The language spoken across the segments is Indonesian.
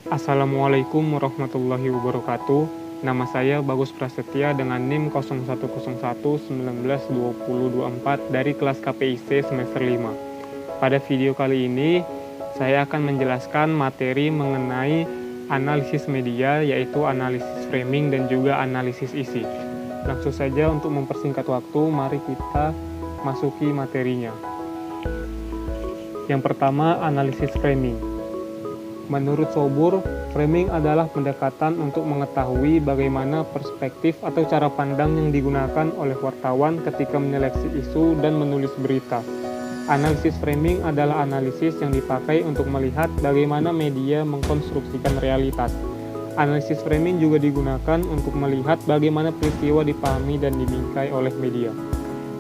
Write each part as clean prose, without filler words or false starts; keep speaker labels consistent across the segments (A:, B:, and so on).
A: Assalamualaikum warahmatullahi wabarakatuh. Nama saya Bagus Prasetya dengan NIM 0101192024 dari kelas KPIC semester 5. Pada video kali ini, saya akan menjelaskan materi mengenai analisis media, yaitu analisis framing dan juga analisis isi. Langsung saja untuk mempersingkat waktu, mari kita masuki materinya. Yang pertama, analisis framing. Menurut Sobur, framing adalah pendekatan untuk mengetahui bagaimana perspektif atau cara pandang yang digunakan oleh wartawan ketika menyeleksi isu dan menulis berita. Analisis framing adalah analisis yang dipakai untuk melihat bagaimana media mengkonstruksikan realitas. Analisis framing juga digunakan untuk melihat bagaimana peristiwa dipahami dan dibingkai oleh media.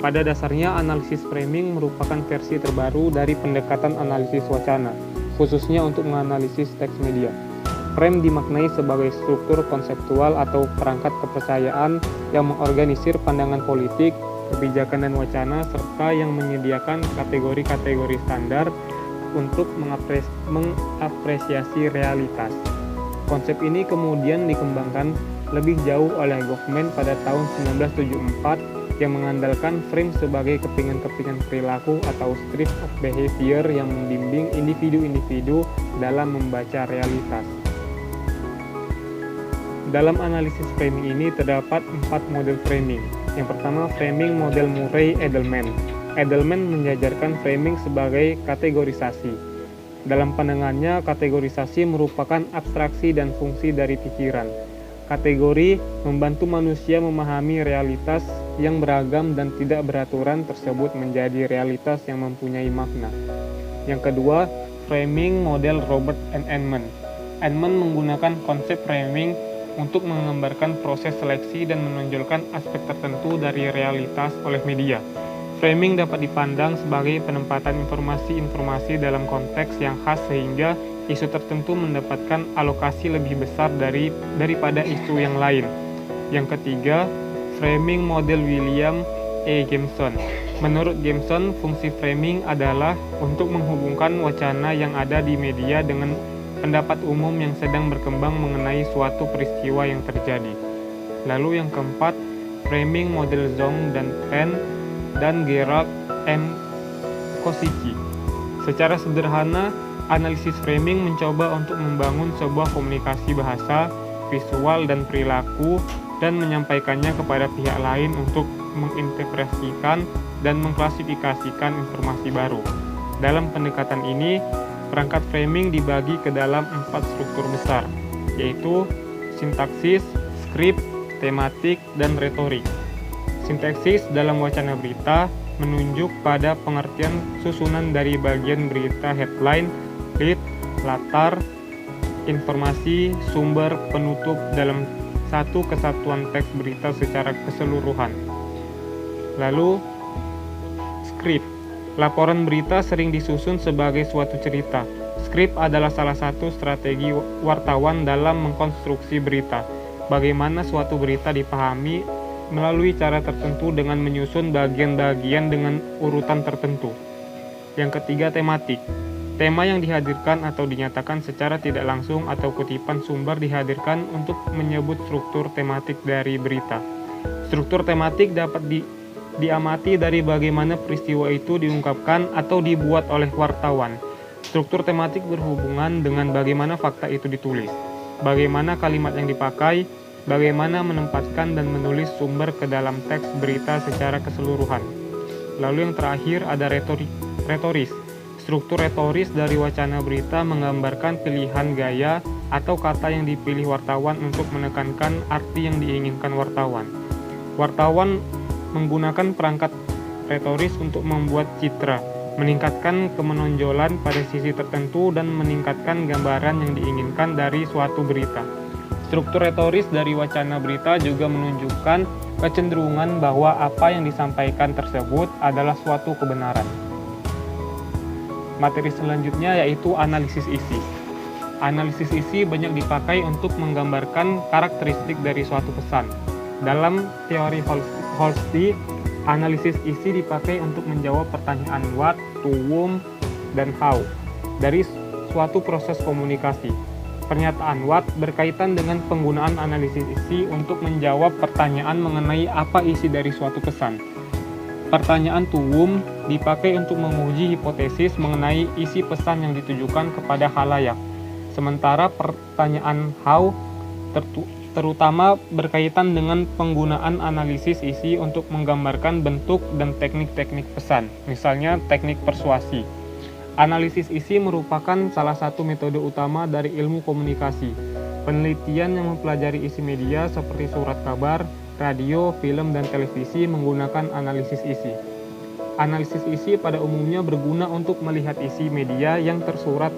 A: Pada dasarnya, analisis framing merupakan versi terbaru dari pendekatan analisis wacana, khususnya untuk menganalisis teks media. Frame dimaknai sebagai struktur konseptual atau perangkat kepercayaan yang mengorganisir pandangan politik, kebijakan dan wacana, serta yang menyediakan kategori-kategori standar untuk mengapresiasi realitas. Konsep ini kemudian dikembangkan lebih jauh oleh Goffman pada tahun 1974 yang mengandalkan frame sebagai kepingan-kepingan perilaku atau script of behavior yang membimbing individu-individu dalam membaca realitas. Dalam analisis framing ini terdapat 4 model framing. Yang pertama, framing model Murray-Edelman. Edelman menjajarkan framing sebagai kategorisasi. Dalam pandangannya, kategorisasi merupakan abstraksi dan fungsi dari pikiran. Kategori membantu manusia memahami realitas yang beragam dan tidak beraturan tersebut menjadi realitas yang mempunyai makna. Yang kedua, framing model Robert Emmon. Emmon menggunakan konsep framing untuk menggambarkan proses seleksi dan menonjolkan aspek tertentu dari realitas oleh media. Framing dapat dipandang sebagai penempatan informasi-informasi dalam konteks yang khas sehingga isu tertentu mendapatkan alokasi lebih besar daripada isu yang lain. Yang ketiga, framing model William E. Gibson. Menurut Gibson, fungsi framing adalah untuk menghubungkan wacana yang ada di media dengan pendapat umum yang sedang berkembang mengenai suatu peristiwa yang terjadi. Lalu yang keempat, framing model Zhong dan Penn dan Gerald M. Kosicki. Secara sederhana, analisis framing mencoba untuk membangun sebuah komunikasi bahasa, visual, dan perilaku dan menyampaikannya kepada pihak lain untuk menginterpretasikan dan mengklasifikasikan informasi baru. Dalam pendekatan ini, perangkat framing dibagi ke dalam 4 struktur besar, yaitu sintaksis, skrip, tematik, dan retorik. Sintaksis dalam wacana berita menunjuk pada pengertian susunan dari bagian berita headline, lead, latar, informasi, sumber, penutup dalam satu kesatuan teks berita secara keseluruhan. Lalu, skrip. Laporan berita sering disusun sebagai suatu cerita. Skrip adalah salah satu strategi wartawan dalam mengkonstruksi berita. Bagaimana suatu berita dipahami melalui cara tertentu dengan menyusun bagian-bagian dengan urutan tertentu. Yang ketiga, tematik. Tema yang dihadirkan atau dinyatakan secara tidak langsung atau kutipan sumber dihadirkan untuk menyebut struktur tematik dari berita. Struktur tematik dapat diamati dari bagaimana peristiwa itu diungkapkan atau dibuat oleh wartawan. Struktur tematik berhubungan dengan bagaimana fakta itu ditulis, bagaimana kalimat yang dipakai, bagaimana menempatkan dan menulis sumber ke dalam teks berita secara keseluruhan. Lalu yang terakhir ada retoris. Struktur retoris dari wacana berita menggambarkan pilihan gaya atau kata yang dipilih wartawan untuk menekankan arti yang diinginkan wartawan. Wartawan menggunakan perangkat retoris untuk membuat citra, meningkatkan kemenonjolan pada sisi tertentu dan meningkatkan gambaran yang diinginkan dari suatu berita. Struktur retoris dari wacana berita juga menunjukkan kecenderungan bahwa apa yang disampaikan tersebut adalah suatu kebenaran. Materi selanjutnya yaitu analisis isi. Analisis isi banyak dipakai untuk menggambarkan karakteristik dari suatu pesan. Dalam teori Holsti, analisis isi dipakai untuk menjawab pertanyaan what, to whom, dan how dari suatu proses komunikasi. Pernyataan Watt berkaitan dengan penggunaan analisis isi untuk menjawab pertanyaan mengenai apa isi dari suatu pesan. Pertanyaan to whom dipakai untuk menguji hipotesis mengenai isi pesan yang ditujukan kepada khalayak. Sementara pertanyaan how terutama berkaitan dengan penggunaan analisis isi untuk menggambarkan bentuk dan teknik-teknik pesan, misalnya teknik persuasi. Analisis isi merupakan salah satu metode utama dari ilmu komunikasi. Penelitian yang mempelajari isi media seperti surat kabar, radio, film, dan televisi menggunakan analisis isi. Analisis isi pada umumnya berguna untuk melihat isi media yang tersurat,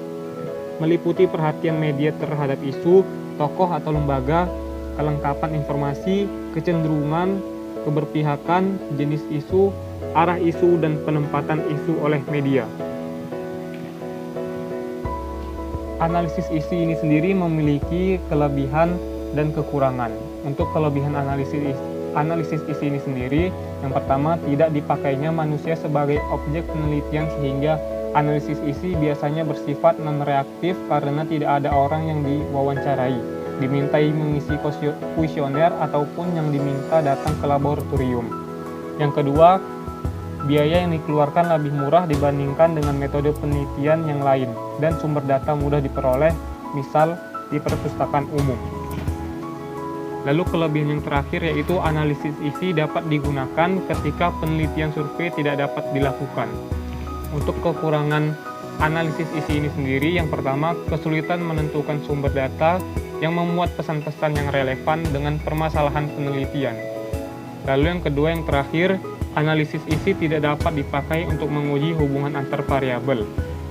A: meliputi perhatian media terhadap isu, tokoh atau lembaga, kelengkapan informasi, kecenderungan, keberpihakan, jenis isu, arah isu, dan penempatan isu oleh media. Analisis isi ini sendiri memiliki kelebihan dan kekurangan. Untuk kelebihan analisis isi ini sendiri, yang pertama, tidak dipakainya manusia sebagai objek penelitian sehingga analisis isi biasanya bersifat non-reaktif karena tidak ada orang yang diwawancarai, dimintai mengisi kuesioner ataupun yang diminta datang ke laboratorium. Yang kedua, biaya yang dikeluarkan lebih murah dibandingkan dengan metode penelitian yang lain dan sumber data mudah diperoleh, misal di perpustakaan umum. Lalu kelebihan yang terakhir yaitu analisis isi dapat digunakan ketika penelitian survei tidak dapat dilakukan. Untuk kekurangan analisis isi ini sendiri, yang pertama, kesulitan menentukan sumber data yang memuat pesan-pesan yang relevan dengan permasalahan penelitian. Lalu yang kedua, yang terakhir, analisis isi tidak dapat dipakai untuk menguji hubungan antar variabel.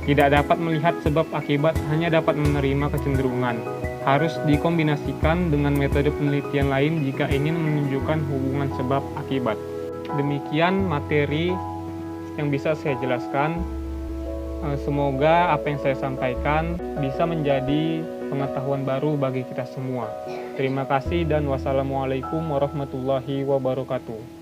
A: Tidak dapat melihat sebab akibat, hanya dapat menerima kecenderungan. Harus dikombinasikan dengan metode penelitian lain jika ingin menunjukkan hubungan sebab akibat. Demikian materi yang bisa saya jelaskan. Semoga apa yang saya sampaikan bisa menjadi pengetahuan baru bagi kita semua. Terima kasih dan wassalamualaikum warahmatullahi wabarakatuh.